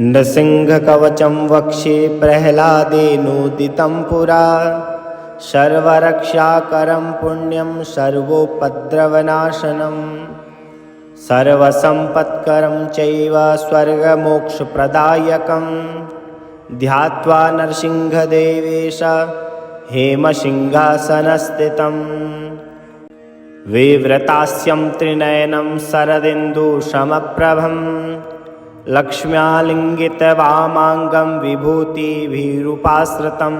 नृसिंहकवचं वक्षे प्रह्लादेनोदितं पुरा। सर्वरक्षाकरं पुण्यं सर्वोपद्रवनाशनं सर्वसम्पत्करं चैव स्वर्गमोक्षप्रदायकं। ध्यात्वा नरसिंहदेवेश हेमसिंहासनस्थितं। विव्रतास्यं त्रिनयनं शरदिन्दुसमप्रभं। लक्ष्म्यालिङ्गितवामाङ्गं विभूतिभिरुपाश्रितं।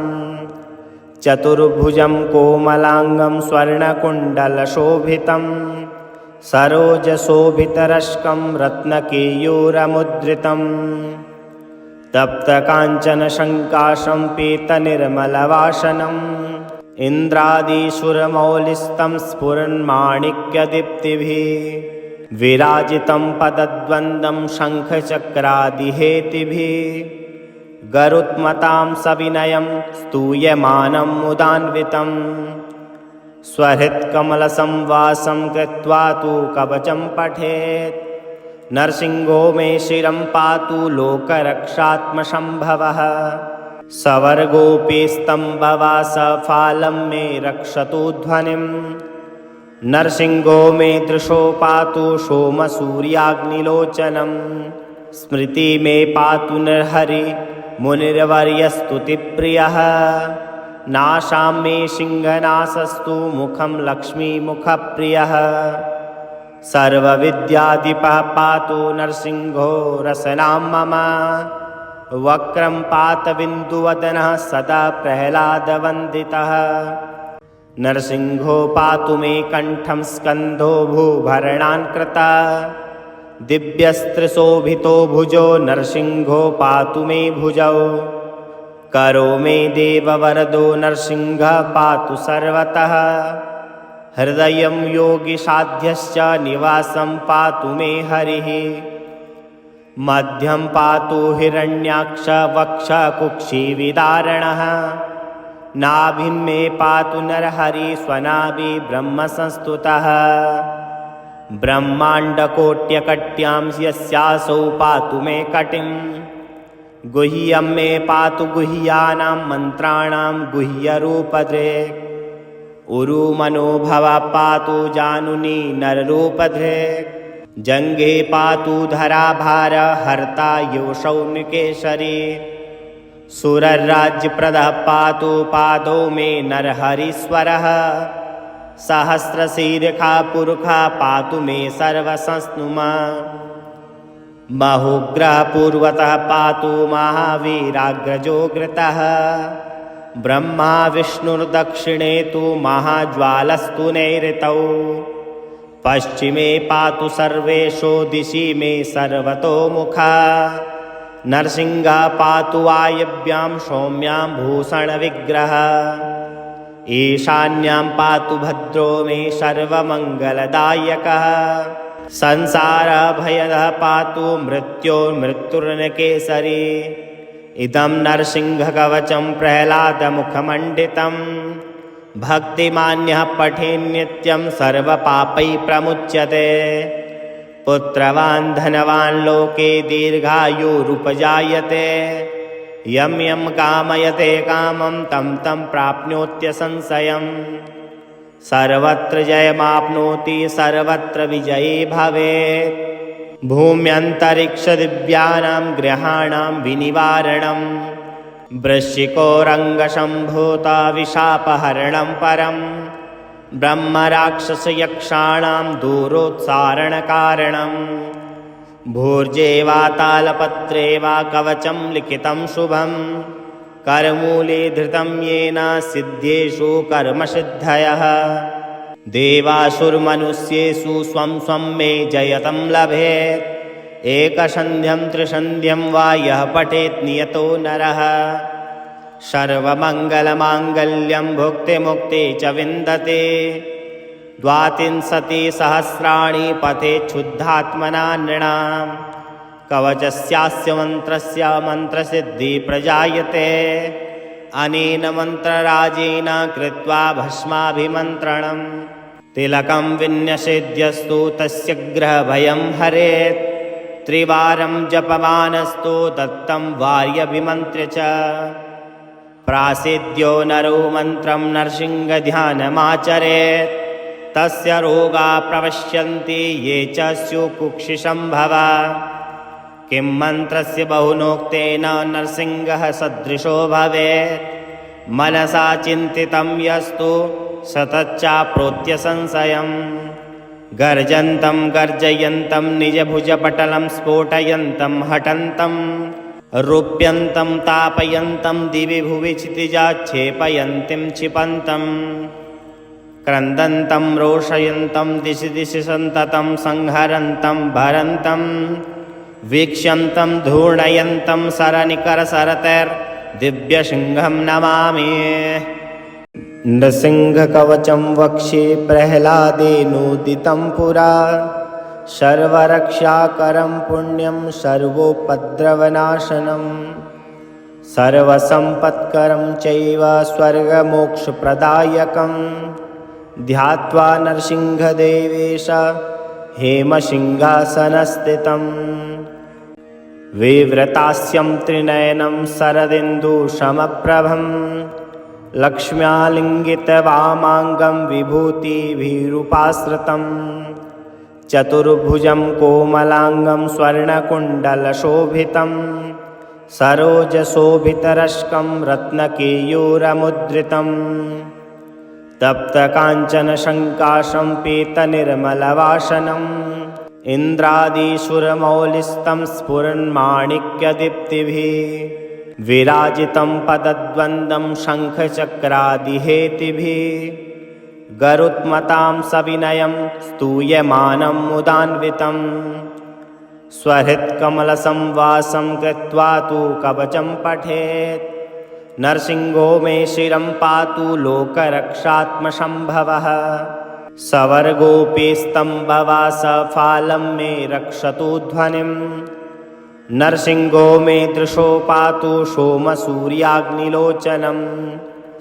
चतुर्भुजं कोमलाङ्गं स्वर्णकुण्डलशोभितं। सरोजशोभितरश्कं रत्नकेयूरमुद्रितं। तप्तकाञ्चनसङ्काशं पीतनिर्मलवासनम्। इन्द्रादिसुरमौलिस्तं स्फुरन्माणिक्यदीप्तिभिः। विराजितं पदद्वन्द्वं शङ्खचक्रादिहेतिभिः। गरुत्मतां सविनयं स्तूयमानं मुदान्वितं। स्वहृत्कमलसंवासं कृत्वा तु कवचं पठेत्। नरसिंहो मे शिरं पातु लोकरक्षात्मसम्भवः। सवर्गोऽपि स्तम्भवासफालं मे रक्षतु ध्वनिम्। नरसिंहो मे दृशो पातु सोमसूर्याग्निलोचनं। स्मृति मे पातु नरहरि मुनिर्वर्यस्तुतिप्रियः। नाशां मे सिंहनाशस्तु मुखं लक्ष्मीमुखप्रियः। सर्वविद्याधिपः पातु नरसिंहो रसनां मम। वक्रं पातबिन्दुवदनः सदा प्रह्लादवन्दितः। नरसिंहो पातु मे कण्ठं स्कन्धो भूभरणान्कृता। दिव्यस्त्रशोभितो भुजो नरसिंहो पातु मे भुजौ। करो मे देववरदो नरसिंहः पातु सर्वतः। हृदयं योगिसाध्यश्च निवासं पातु मे हरिः। मध्यं पातु हिरण्याक्ष वक्षकुक्षिविदारणः। नाभिं मे पातु नरहरि स्वनाभि ब्रह्मसंस्तुतः। ब्रह्माण्डकोट्यकट्यां यस्यासौ पातु मे कटिं। गुह्यं मे पातु गुह्यानां मन्त्राणां गुह्यरूपधृक्। उरुमनोभव पातु जानुनी नररूपधृक्। जङ्घे पातु धराभार हर्ता योऽसौ निकेशरी। सुरराज्यप्रदः पातु पादौ मे नरहरीश्वरः। सहस्रशीर्षा पुरुषा पातु मे सर्वसंस्नुमा। बहुग्रह पूर्वतः पातु महावीराग्रजोग्रतः। ब्रह्मा विष्णुर्दक्षिणे तु महाज्वालस्तु नैऋतौ। पश्चिमे पातु सर्वेषु दिशि मे सर्वतोमुखा। नरसिंहः पातु वायव्यां सौम्यां भूषणविग्रहः। ईशान्यां पातु भद्रो मे सर्वमङ्गलदायकः। संसारभयदः पातु मृत्युर्मृत्युर्नकेसरी। इदं नरसिंहकवचं प्रह्लादमुखमण्डितं। भक्तिमान्यः पठेन्नित्यं सर्वपापैः प्रमुच्यते। पुत्रवान् धनवान् लोके दीर्घायुरुपजायते। यं यं कामयते कामं तं तं प्राप्नोत्यसंशयम्। सर्वत्र जयमाप्नोति सर्वत्र विजयी भवेत्। भूम्यन्तरिक्षदिव्यानां ग्रहाणां विनिवारणं। वृश्चिकोरङ्गसम्भूता विशापहरणं परम्। ब्रह्मराक्षसयक्षाणां दूरोत्सारणकारणम्। भूर्जे वा तालपत्रे वा कवचं लिखितं शुभं। करमूले धृतं येन सिद्धेषु कर्मसिद्धयः। देवासुरमनुष्येषु स्वं स्वं मे जयतं लभेत्। एकसन्ध्यं त्रिसन्ध्यं वा यः पठेत् नियतो नरः। सर्वमङ्गलमाङ्गल्यं भुक्तिमुक्ति च विन्दते। द्वात्रिंशत्सहस्राणि पठेत् शुद्धात्मना नृणाम्। कवचस्यास्य मन्त्रस्य मन्त्रसिद्धिः प्रजायते। अनेन मन्त्रराजेन कृत्वा भस्माभिमन्त्रणम्। तिलकं विन्यसेद्यस्तु तस्य ग्रहभयं हरेत्। त्रिवारं जपमानस्तु दत्तं वार्यभिमन्त्र्य च प्रासिद्यो नरो मन्त्रं नरसिंहध्यानमाचरेत् तस्य रोगा प्रवश्यन्ति ये च स्युः कुक्षिसम्भवा किं मन्त्रस्य बहुनोक्तेन नरसिंहः सदृशो भवेत् मनसा चिन्तितं यस्तु सतच्चाप्रोत्य संशयम् गर्जन्तं गर्जयन्तं निजभुजपटलं स्फोटयन्तं हठन्तं रूप्यन्तं तापयन्तं दिवि भुवि क्षितिजाच्छेपयन्तीं क्षिपन्तं क्रन्दन्तं रोषयन्तं दिशि दिशि सन्ततं संहरन्तं भरन्तं वीक्ष्यन्तं धूर्णयन्तं सरनिकरसरतैर्दिव्यसिंहं नमामि। नृसिंहकवचं वक्षे प्रह्लादेनोदितं पुरा सर्वरक्षाकरं पुण्यं सर्वोपद्रवनाशनं सर्वसम्पत्करं चैव स्वर्गमोक्षप्रदायकं ध्यात्वा नरसिंहदेवेश हेमसिंहासनस्थितं विव्रतास्यं त्रिनयनं शरदिन्दुसमप्रभं लक्ष्म्यालिङ्गितवामाङ्गं विभूतिभिरुपाश्रितं चतुर्भुजं कोमलाङ्गं स्वर्णकुण्डलशोभितं सरोजशोभितरश्कं रत्नकेयूरमुद्रितं तप्तकाञ्चनशङ्काशं पीतनिर्मलवासनम् इन्द्रादिशुरमौलिस्तं स्फुरन्माणिक्यदीप्तिभिः विराजितं पदद्वन्द्वं शङ्खचक्रादिहेतिभिः गरुत्मतां सविनयं स्तूयमानं मुदान्वितं स्वहृत्कमलसंवासं कृत्वा तु कवचं पठेत् नरसिंहो मे शिरं पातु लोकरक्षात्मसम्भवः सवर्गोऽपि स्तम्भवा सफालं मे रक्षतु ध्वनिं नरसिंहो मे दृशो पातु सोमसूर्याग्निलोचनं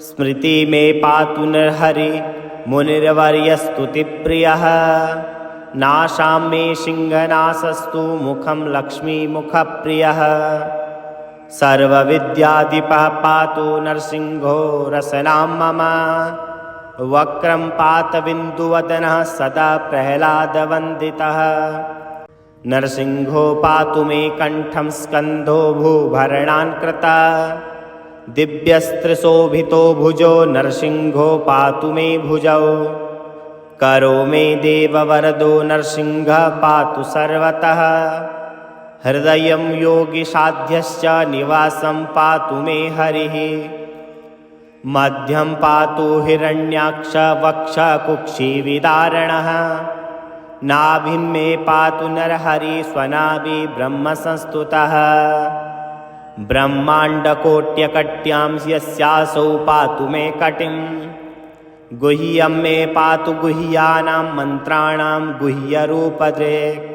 स्मृति मे पातु नरहरि मुनिर्वर्यस्तुतिप्रियः नाशां मे सिंहनाशस्तु मुखं लक्ष्मीमुखप्रियः सर्वविद्याधिपः पातु नरसिंहो रसनां मम वक्रं पातबिन्दुवदनः सदा प्रह्लादवन्दितः नरसिंहो पातु मे कण्ठं स्कन्धो भूभरणान्कृता दिव्यस्त्रशोभितो भुजो नरसिंहो पातु मे भुजौ करो मे देववरदो नरसिंहः पातु सर्वतः हृदयं योगिसाध्यश्च निवासं पातु मे हरिः मध्यं पातु हिरण्याक्ष वक्ष कुक्षिविदारणः नाभिं मे पातु नरहरि स्वनाभि ब्रह्मसंस्तुतः ब्रह्माण्डकोट्यकट्यां यस्यासौ पातु मे कटिं गुह्यं मे पातु गुह्यानां मन्त्राणां गुह्यरूपधृक्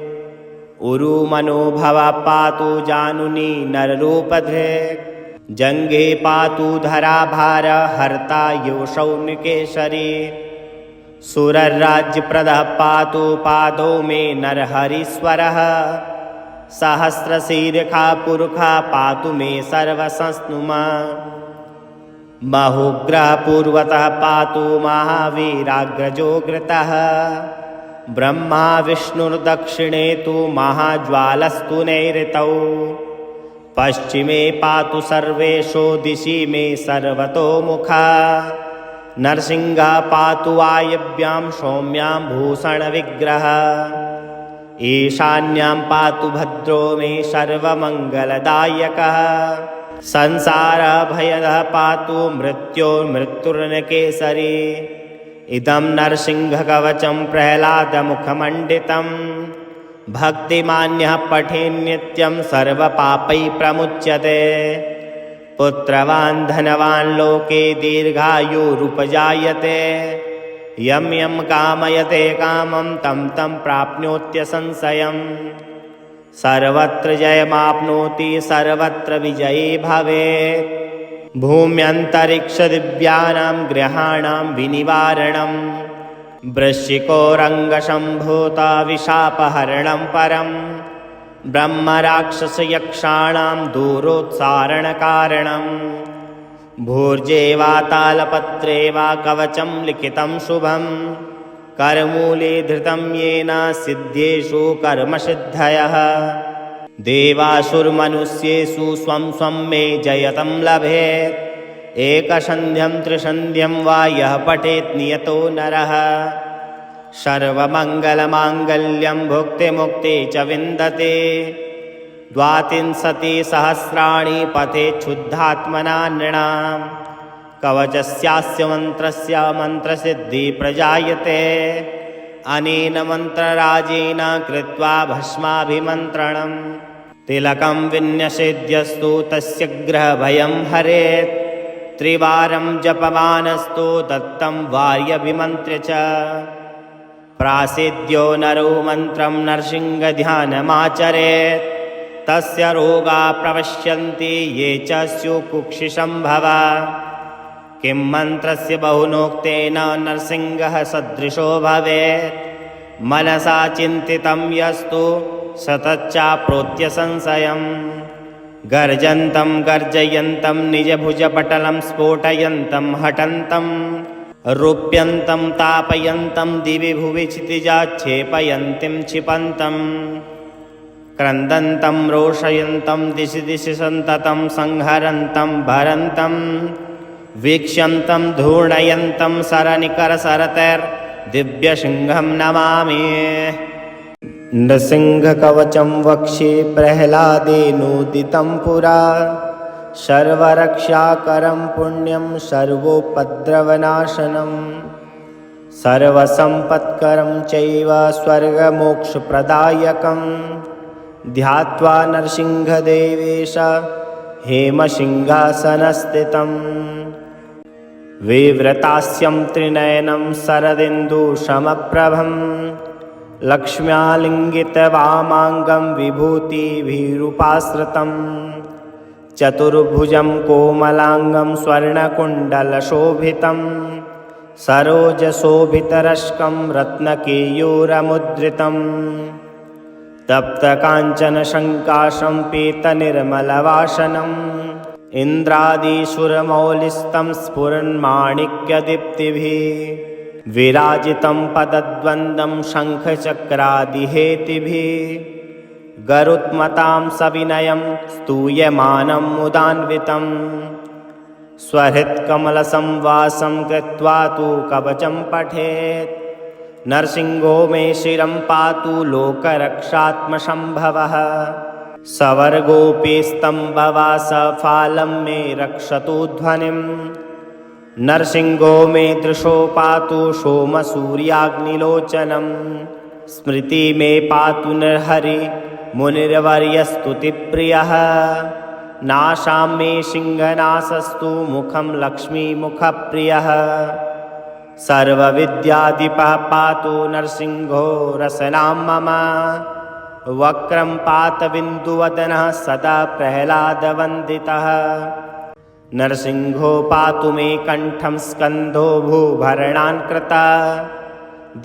उरुमनोभव पातु जानुनी नररूपधृक् जङ्घे पातु धराभार हर्ता योषौनिकेशरी सुरराज्यप्रदः पातु पादौ मे नरहरीश्वरः सहस्रशीर्षा पुरुषा पातु मे सर्वसंस्नुमा महोग्रः पूर्वतः पातु महावीराग्रजोग्रतः ब्रह्मा विष्णुर्दक्षिणे तु महाज्वालस्तु नैऋतौ पश्चिमे पातु सर्वेषु दिशि मे सर्वतोमुखा नरसिंहः पातु वायव्यां सौम्यां भूषणविग्रहः ईशान्यां पातु भद्रो मे सर्वमङ्गलदायकः संसारभयदः पातु मृत्युर्मृत्युर्नकेसरी इदं नरसिंहकवचं प्रह्लादमुखमण्डितं भक्तिमान्यः पठेन्नित्यं सर्वपापैः प्रमुच्यते पुत्रवान् धनवान् लोके दीर्घायुरुपजायते यं यं कामयते कामं तं तं प्राप्नोत्यसंशयम् सर्वत्र जयमाप्नोति सर्वत्र विजयी भवेत् भूम्यन्तरिक्षदिव्यानां ग्रहाणां विनिवारणं वृश्चिकोरङ्गसम्भूता विशापहरणं परं ब्रह्मराक्षसयक्षाणां दूरोत्सारणकारणम् भूर्जे वा तालपत्रे वा कवचं लिखितं शुभं करमूले धृतं येन सिद्धेषु कर्मसिद्धयः देवासुरमनुष्येषु स्वं स्वं मे जयतं लभेत् एकसन्ध्यं त्रिसन्ध्यं वा यः पठेत् नियतो नरः सर्वमङ्गलमाङ्गल्यं भुक्तिमुक्ति च विन्दते द्वात्रिंशति सहस्राणि पठेत् शुद्धात्मना नृणां कवचस्यास्य मन्त्रस्य मन्त्रसिद्धिः प्रजायते अनेन मन्त्रराजेन कृत्वा भस्माभिमन्त्रणम् तिलकं विन्यसेद्यस्तु तस्य ग्रहभयं हरेत् त्रिवारं जपमानस्तु दत्तं वार्यभिमन्त्र्य च प्रासेद्यो नरो मन्त्रं नरसिंहध्यानमाचरेत् तस्य रोगा प्रवश्यन्ति ये च स्युः कुक्षिसम्भवा किं मन्त्रस्य बहुनोक्तेन नरसिंहः सदृशो भवेत् मनसा चिन्तितं यस्तु सतच्चाप्नोत्य संशयम् गर्जन्तं गर्जयन्तं निजभुजपटलं स्फोटयन्तं हठन्तं रूप्यन्तं तापयन्तं दिवि भुवि क्षितिजाच्छेपयन्तीं क्षिपन्तं क्रन्दन्तं रोषयन्तं दिशि दिशि सन्ततं संहरन्तं भरन्तं वीक्ष्यन्तं धूर्णयन्तं सरनिकरसरतैर्दिव्यसिंहं नमामि नृसिंहकवचं वक्षे प्रह्लादेनोदितं पुरा सर्वरक्षाकरं पुण्यं सर्वोपद्रवनाशनं सर्वसम्पत्करं चैव स्वर्गमोक्षप्रदायकं ध्यात्वा नरसिंहदेवेश हेमसिंहासनस्थितम् विव्रतास्यं त्रिनयनं शरदिन्दुसमप्रभं लक्ष्म्यालिङ्गितवामाङ्गं विभूतिभिरुपाश्रितं चतुर्भुजं कोमलाङ्गं स्वर्णकुण्डलशोभितं सरोजशोभितरश्कं रत्नकेयूरमुद्रितं तप्तकाञ्चनशङ्काशं पीतनिर्मलवासनम् इन्द्रादिसुरमौलिस्तं स्फुरन्माणिक्यदीप्तिभिः विराजितं पदद्वन्द्वं शङ्खचक्रादिहेतिभिः गरुत्मतां सविनयं स्तूयमानं मुदान्वितं स्वहृत्कमलसंवासं कृत्वा तु कवचं पठेत् नरसिंहो मे शिरं पातु लोकरक्षात्मसम्भवः सवर्गोऽपि स्तम्भवासफालं मे रक्षतु ध्वनिं नरसिंहो मे दृशो पातु सोमसूर्याग्निलोचनं स्मृति मे पातु नरहरि मुनिर्वर्यस्तुतिप्रियः नाशां मे सिंहनाशस्तु मुखं लक्ष्मीमुखप्रियः सर्वविद्याधिपः पातु नरसिंहो रसनां मम वक्रं पातबिन्दुवदनः सदा प्रह्लादवन्दितः नरसिंहो पातु मे कण्ठं स्कन्धो भूभरणान्कृता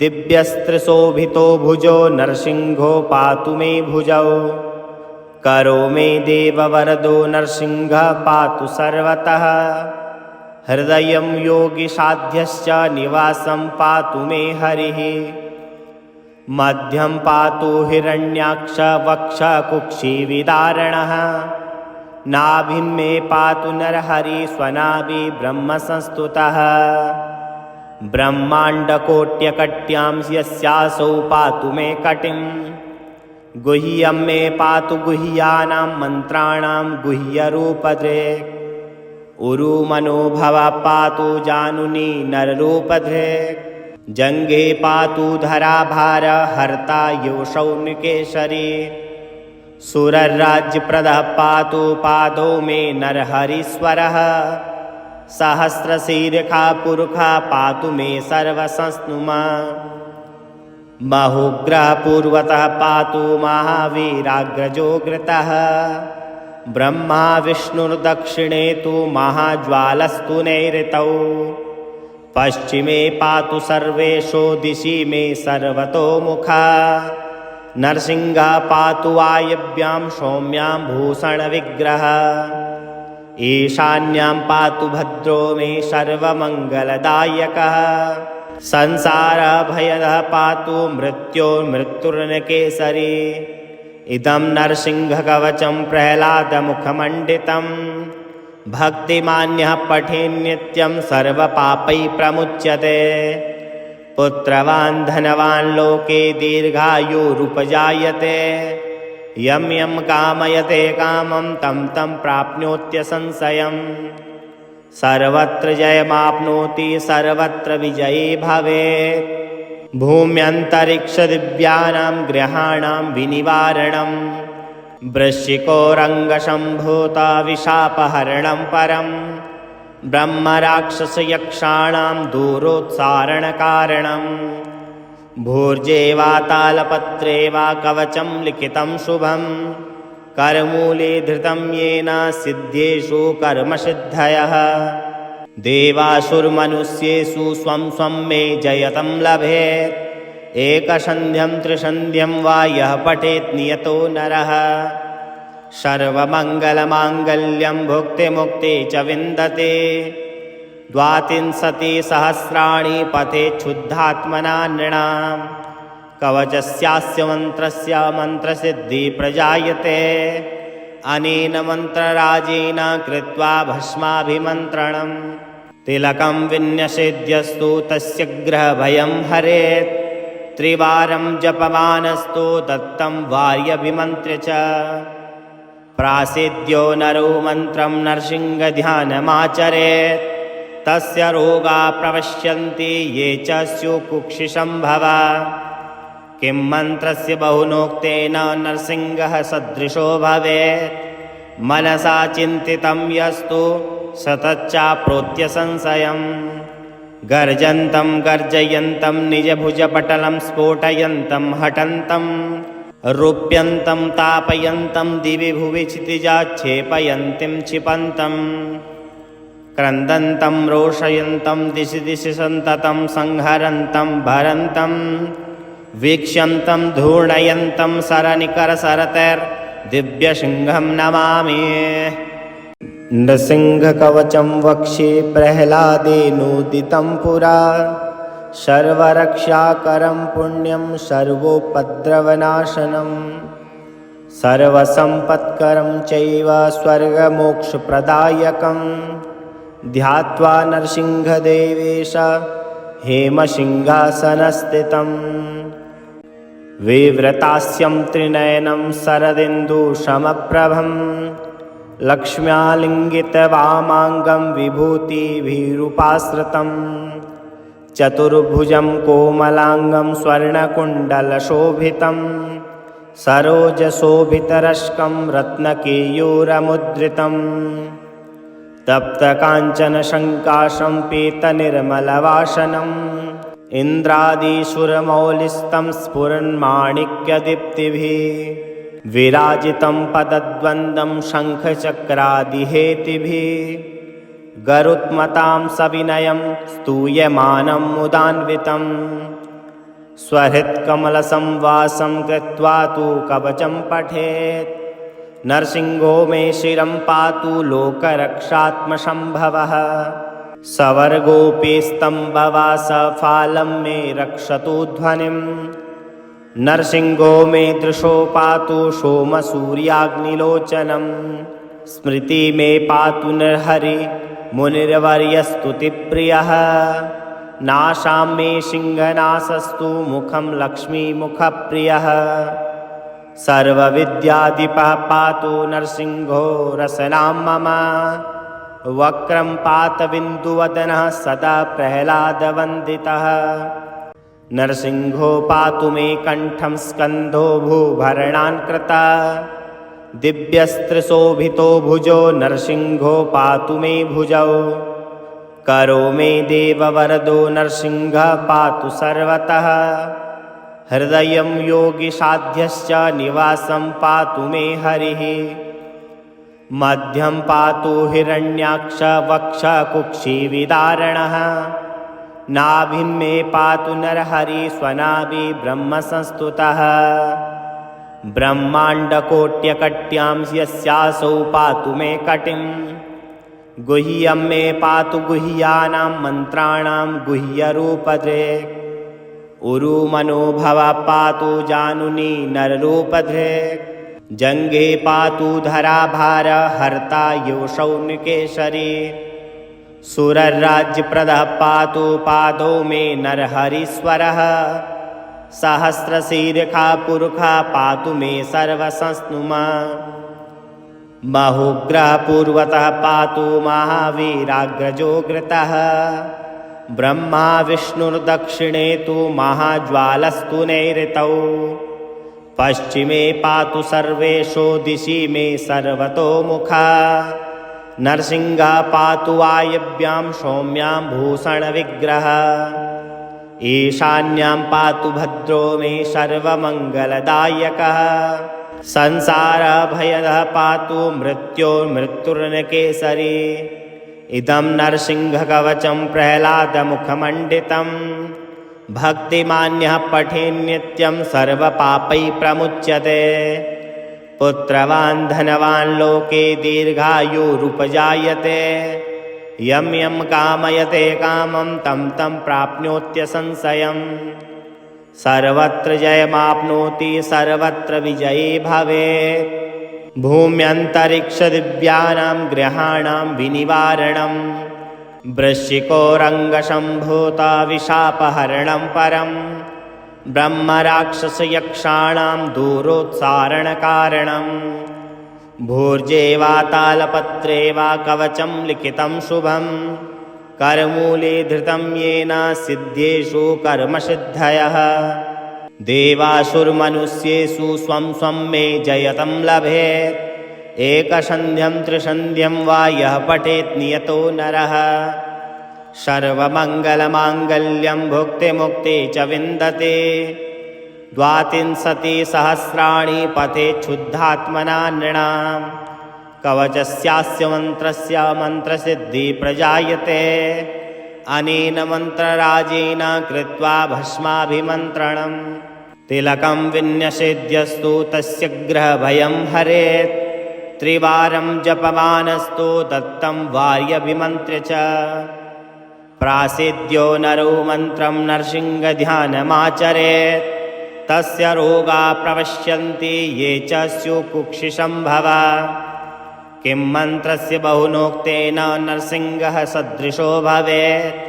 दिव्यस्त्रशोभितो भुजो नरसिंहो पातु मे भुजौ करो मे देववरदो नरसिंहः पातु सर्वतः हृदयं योगिसाध्यश्च निवासं पातु मे हरिः मध्यं पातु हिरण्याक्ष वक्ष कुक्षिविदारणः नाभिं मे पातु नरहरि स्वनाभि ब्रह्मसंस्तुतः ब्रह्माण्डकोट्यकट्यां यस्यासौ पातु मे कटिं गुह्यं मे पातु गुह्यानां मन्त्राणां गुह्यरूपधृक् उरुमनोभव पातु जानुनी नररूपधृक् जङ्घे पातु धराभार हर्ता योऽसौ निकेशरी सुरराज्यप्रदः पातु पादौ मे नरहरीश्वरः सहस्रशीर्षा पुरुषा पातु मे सर्वसंस्नुमा बहुग्रह पूर्वतः पातु महावीराग्रजोग्रतः ब्रह्मा विष्णुर्दक्षिणे तु महाज्वालस्तु नैऋतौ पश्चिमे पातु सर्वेषु दिशि मे सर्वतोमुखा नरसिंहः पातु वायव्यां सौम्यां भूषणविग्रहः ईशान्यां पातु भद्रो मे सर्वमङ्गलदायकः संसारभयदः पातु मृत्युर्मृत्युर्नकेसरी इदं नरसिंहकवचं प्रह्लादमुखमण्डितं भक्तिमान्यः पठेन्नित्यं सर्वपापैः प्रमुच्यते पुत्रवान् धनवान् लोके दीर्घायुरुपजायते यं यं कामयते कामं तं तं प्राप्नोत्यसंशयम् सर्वत्र जयमाप्नोति सर्वत्र विजयी भवेत् भूम्यन्तरिक्षदिव्यानां ग्रहाणां विनिवारणं वृश्चिकोरङ्गसम्भूता विशापहरणं परं ब्रह्मराक्षसयक्षाणां दूरोत्सारणकारणं भूर्जे वा तालपत्रे वा कवचं लिखितं शुभं करमूले धृतं येन सिद्धेषु कर्मसिद्धयः देवासुरमनुष्येषु स्वं स्वं मे जयतं लभेत् एकसन्ध्यं त्रिसन्ध्यं वा यः पठेत् नियतो नरः सर्वमङ्गलमाङ्गल्यं भुक्तिमुक्ति च विन्दते द्वात्रिंशत्सहस्राणि पठेत् शुद्धात्मना नृणाम् कवचस्यास्य मन्त्रस्य मन्त्रसिद्धिः प्रजायते अनेन मन्त्रराजेन कृत्वा भस्माभिमन्त्रणं तिलकं विन्यसेद्यस्तु तस्य ग्रहभयं हरेत् त्रिवारं जपमानस्तु दत्तं वार्यभिमन्त्र्य च प्रासिद्ध्यो नरो मन्त्रं नरसिंहध्यानमाचरेत् तस्य रोगाः प्रवश्यन्ति ये च स्युः कुक्षिसम्भवा किं मन्त्रस्य बहुनोक्तेन नरसिंहः सदृशो भवेत् मनसा चिन्तितं यस्तु सतच्चाप्नोत्य संशयम् गर्जन्तं गर्जयन्तं निजभुजपटलं स्फोटयन्तं हठन्तं रूप्यन्तं तापयन्तं दिवि भुवि क्षितिजाच्छेपयन्तीं क्षिपन्तं क्रन्दन्तं रोषयन्तं दिशि दिशि सन्ततं संहरन्तं भरन्तं वीक्ष्यन्तं धूर्णयन्तं सरनिकरसरतैर्दिव्यसिंहं नमामि नृसिंहकवचं वक्ष्ये प्रह्लादेनोदितं पुरा सर्वरक्षाकरं पुण्यं सर्वोपद्रवनाशनं सर्वसम्पत्करं चैव स्वर्गमोक्षप्रदायकं ध्यात्वा नरसिंहदेवेश हेमसिंहासनस्थितं विव्रतास्यं त्रिनयनं शरदिन्दुसमप्रभं लक्ष्म्यालिङ्गितवामाङ्गं विभूतिभिरुपाश्रितं चतुर्भुजं कोमलाङ्गं स्वर्णकुण्डलशोभितं सरोजशोभितरश्कं रत्नकेयूरमुद्रितं तप्तकाञ्चनशङ्काशं पीतनिर्मलवासनम् इन्द्रादिसुरमौलिस्तं स्फुरन्माणिक्यदीप्तिभिः विराजितं पदद्वन्द्वं शङ्खचक्रादिहेतिभिः गरुत्मतां सविनयं स्तूयमानं मुदान्वितं स्वहृत्कमलसंवासं कृत्वा तु कवचं पठेत् नरसिंहो मे शिरं पातु लोकरक्षात्मसम्भवः सवर्गोऽपि स्तम्भवासफालं मे रक्षतु ध्वनिं नरसिंहो मे दृशो पातु सोमसूर्याग्निलोचनं स्मृति मे पातु नरहरि मुनिर्वर्यस्तुतिप्रियः नाशां मे सिंहनाशस्तु मुखं लक्ष्मीमुखप्रियः सर्वविद्याधिपः पातु नरसिंहो रसनां मम वक्रं पातबिन्दुवदनः सदा प्रह्लादवन्दितः नरसिंहो पातु मे कण्ठं स्कन्धो भूभरणान्कृता दिव्यस्त्रशोभितो भुजो नरसिंहो पातु मे भुजौ करो मे देववरदो नरसिंहः पातु सर्वतः हृदयं योगिसाध्यश्च निवासं पातु मे हरिः मध्यं पातु हिरण्याक्ष वक्ष कुक्षिविदारणः नाभिं मे पातु नरहरि स्वनाभि ब्रह्मसंस्तुतः ब्रह्माण्डकोट्यकट्यां यस्यासौ पातु मे कटिं गुह्यं मे पातु गुह्यानां मन्त्राणां गुह्यरूपधृक् उरुमनोभव पातु जानुनी नररूपधृक् जङ्घे पातु धराभार हर्ता योषौ निकेशरी सुरराज्यप्रदः पातु पादौ मे नरहरीश्वरः सहस्रशीर्षा पुरुषा पातु मे सर्वसंस्नुमा बहुग्रह पूर्वतः पातु महावीराग्रजोग्रतः ब्रह्मा विष्णुर्दक्षिणे तु महाज्वालस्तु नैऋतौ पश्चिमे पातु सर्वेषु दिशि मे सर्वतोमुखा नरसिंहः पातु वायव्यां सौम्यां भूषणविग्रहः ईशान्यां पातु भद्रो मे सर्वमङ्गलदायकः संसारभयदः पातु मृत्युर्मृत्युर्नकेसरी इदं नरसिंहकवचं प्रह्लादमुखमण्डितं भक्तिमान्यः पठेन् नित्यं सर्वपापैः प्रमुच्यते पुत्रवान् धनवान् लोके दीर्घायुरुपजायते यं यं कामयते कामं तं तं प्राप्नोत्य संशयम् सर्वत्र जयमाप्नोति सर्वत्र विजयी भवेत् भूम्यन्तरिक्षदिव्यानां ग्रहाणां विनिवारणं वृश्चिकोरङ्गसम्भूता विशापहरणं परं ब्रह्मराक्षसयक्षाणां दूरोत्सारणकारणं भूर्जे वा तालपत्रे वा कवचं लिखितं शुभं करमूले धृतं येन सिद्धेषु कर्मसिद्धयः देवासुरमनुष्येषु स्वं स्वं मे जयतं लभेत् एकसन्ध्यं त्रिसन्ध्यं वा यः पठेत् नियतो नरः सर्वमङ्गलमाङ्गल्यं भुक्तिमुक्ति च विन्दते द्वात्रिंशति सहस्राणि पठेत् शुद्धात्मना नृणाम् कवचस्यास्य मन्त्रस्य मन्त्रसिद्धिः प्रजायते अनेन मन्त्रराजेन कृत्वा भस्माभिमन्त्रणं तिलकं विन्यसेद्यस्तु तस्य ग्रहभयं हरेत् त्रिवारं जपमानस्तु दत्तं वार्यभिमन्त्र्य च प्रासिद्ध्यो नरो मन्त्रं नरसिंहध्यानमाचरेत् तस्य रोगा प्रवश्यन्ति ये च स्युः कुक्षिसम्भवा किं मन्त्रस्य बहुनोक्तेन नरसिंहः सदृशो भवेत्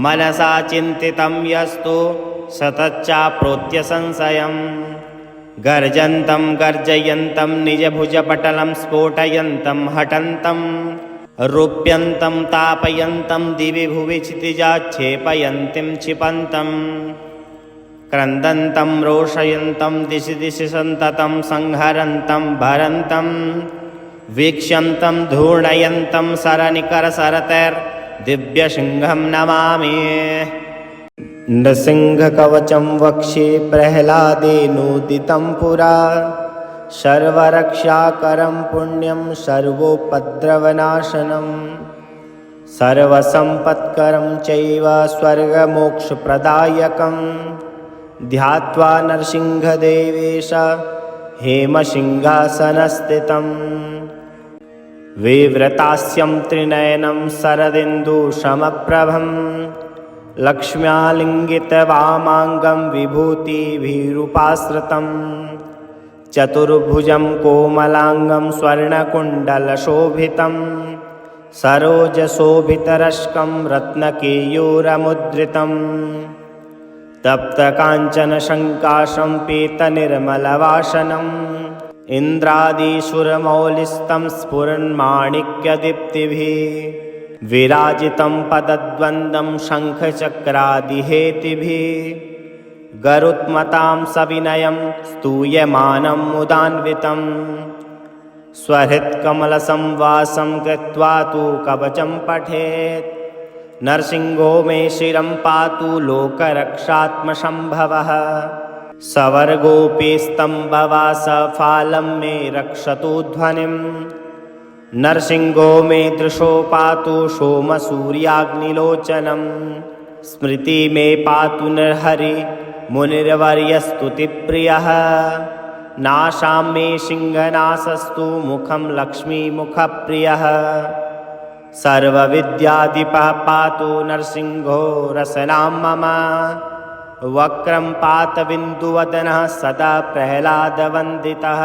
मनसा चिन्तितं यस्तु सतच्चाप्नोत्य संशयं गर्जन्तं गर्जयन्तं निजभुजपटलं स्फोटयन्तं हठन्तं रूप्यन्तं तापयन्तं दिवि भुवि क्षितिजाच्छेपयन्तीं क्षिपन्तं क्रन्दन्तं रोषयन्तं दिशि दिशि सन्ततं संहरन्तं भरन्तं वीक्ष्यन्तं धूर्णयन्तं सरनिकरसरतैर्दिव्यसिंहं नमामि नृसिंहकवचं वक्षे प्रह्लादेनोदितं पुरा सर्वरक्षाकरं पुण्यं सर्वोपद्रवनाशनं सर्वसम्पत्करं चैव स्वर्गमोक्षप्रदायकं ध्यात्वा नरसिंहदेवेश हेमसिंहासनस्थितम् विव्रतास्यं त्रिनयनं शरदिन्दुसमप्रभं लक्ष्म्यालिङ्गितवामाङ्गं विभूतिभिरुपाश्रितं चतुर्भुजं कोमलाङ्गं स्वर्णकुण्डलशोभितं सरोजशोभितरश्कं रत्नकेयूरमुद्रितं तप्तकाञ्चनशङ्काशं पीतनिर्मलवासनम् इन्द्रादिसुरमौलिस्तं स्फुरन्माणिक्यदीप्तिभिः विराजितं पदद्वन्द्वं शङ्खचक्रादिहेतिभिः गरुत्मतां सविनयं स्तूयमानं मुदान्वितं स्वहृत्कमलसंवासं कृत्वा तु कवचं पठेत् नरसिंहो मे शिरं पातु लोकरक्षात्मसम्भवः सवर्गोऽपि स्तम्भवा सफालं मे रक्षतु ध्वनिं नरसिंहो मे दृशो पातु सोमसूर्याग्निलोचनं स्मृति मे पातु नरहरि मुनिर्वर्यस्तुतिप्रियः नाशाम्ये सिंहनासस्तु मुखं लक्ष्मीमुखप्रियः सर्वविद्याधिपः पातु नरसिंहो रसनां मम वक्रं पातबिन्दुवदनः सदा प्रह्लादवन्दितः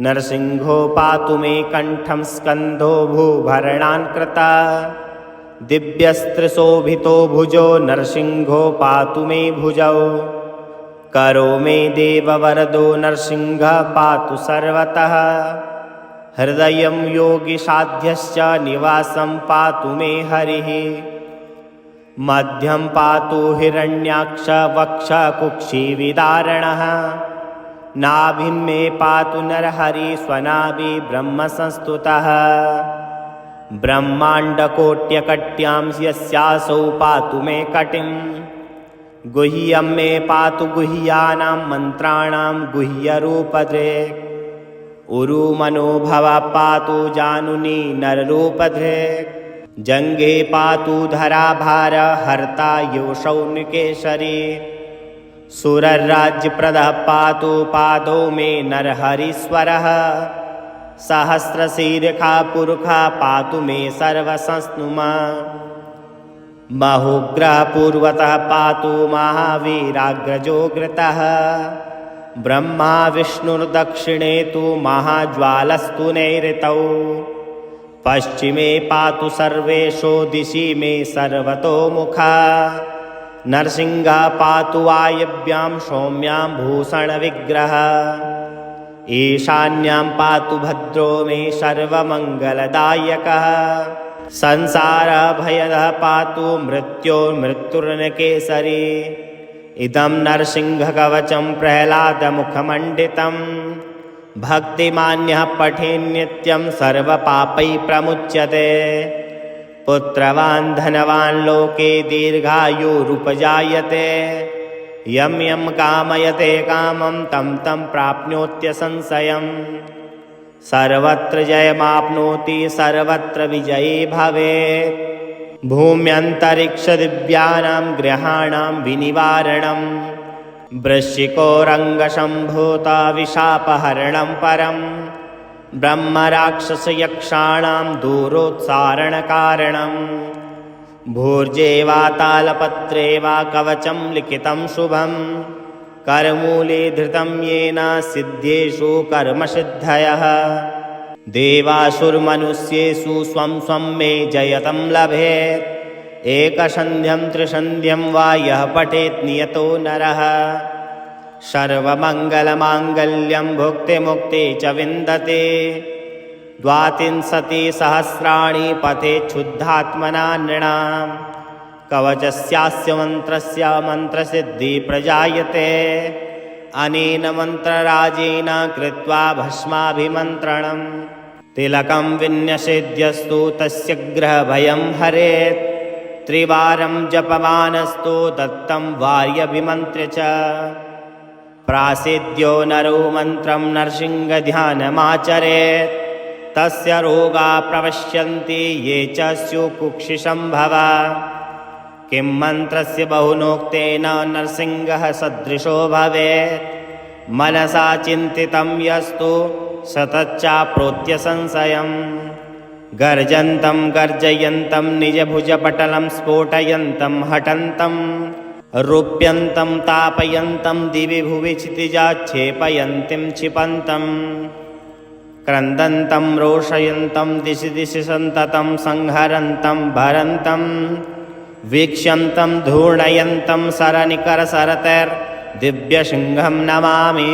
नरसिंहो पातु मे कण्ठं स्कन्धो भूभरणान्कृता दिव्यस्त्रशोभितो भुजो नरसिंहो पातु मे भुजौ करो मे देववरदो नरसिंहः पातु सर्वतः हृदयं योगिसाध्यश्च निवासं पातु मे हरिः मध्यं पातु हिरण्याक्ष वक्षकुक्षिविदारणः नाभिं मे पातु नरहरि स्वनाभि ब्रह्मसंस्तुतः ब्रह्माण्डकोट्यकट्यां यस्यासौ पातु मे कटिं गुह्यं मे पातु गुह्यानां मन्त्राणां गुह्यरूपधृक् उरुमनोभव पातु जानुनी नररूपधृक् जङ्घे पातु धराभार हर्ता योषौनिकेशरी सुरराज्यप्रदः पातु पादौ मे नरहरीश्वरः सहस्रशीर्षा पुरुषः पातु मे सर्वसंस्नुमा बहुग्रह पूर्वतः पातु महावीराग्रजोग्रतः ब्रह्मा विष्णुर्दक्षिणे तु महाज्वालस्तु नैऋतौ पश्चिमे पातु सर्वेषु दिशि मे सर्वतोमुखा नरसिंहः पातु वायव्यां सौम्यां भूषणविग्रहः ईशान्यां पातु भद्रो मे सर्वमङ्गलदायकः संसारभयदः पातु मृत्युर्मृत्युर्नकेसरी इदं नरसिंहकवचं प्रह्लादमुखमण्डितं भक्तिमान्यः पठेन्नित्यं सर्वपापैः प्रमुच्यते पुत्रवान् धनवान् लोके दीर्घायुरुपजायते यं यं कामयते कामं तं तं प्राप्नोत्यसंशयम् सर्वत्र जयमाप्नोति सर्वत्र विजयी भवेत् भूम्यन्तरिक्षदिव्यानां ग्रहाणां विनिवारणं वृश्चिकोरङ्गसम्भूता विशापहरणं परं ब्रह्मराक्षसयक्षाणां दूरोत्सारणकारणं भूर्जे वा तालपत्रे वा कवचं लिखितं शुभं करमूले धृतं येन सिद्धेषु कर्मसिद्धयः देवासुरमनुष्येषु स्वं स्वं मे जयतं लभेत् एकसन्ध्यं त्रिसन्ध्यं वा यः पठेत् नियतो नरः सर्वमङ्गलमाङ्गल्यं भुक्तिमुक्ति च विन्दते द्वात्रिंशत्सहस्राणि पठेत् शुद्धात्मना नृणाम् कवचस्यास्य मन्त्रस्य मन्त्रसिद्धिः प्रजायते अनेन मन्त्रराजेन कृत्वा भस्माभिमन्त्रणं तिलकं विन्यसेद्यस्तु तस्य ग्रहभयं हरेत् त्रिवारं जपमानस्तु दत्तं वार्यभिमन्त्र्य च प्रासेद्यो नरो मन्त्रं नरसिंहध्यानमाचरेत् तस्य रोगा प्रवश्यन्ति ये च स्युः कुक्षिसम्भवा किं मन्त्रस्य बहुनोक्तेन नरसिंहः सदृशो भवेत् मनसा चिन्तितं यस्तु सतच्चाप्नोत्य संशयम् गर्जन्तं गर्जयन्तं निजभुजपटलं स्फोटयन्तं हठन्तं रूप्यन्तं तापयन्तं दिवि भुवि क्षितिजाच्छेपयन्तीं क्षिपन्तं क्रन्दन्तं रोषयन्तं दिशि दिशि सन्ततं संहरन्तं भरन्तं वीक्ष्यन्तं धूर्णयन्तं सरनिकरसरतैर्दिव्यसिंहं नमामि।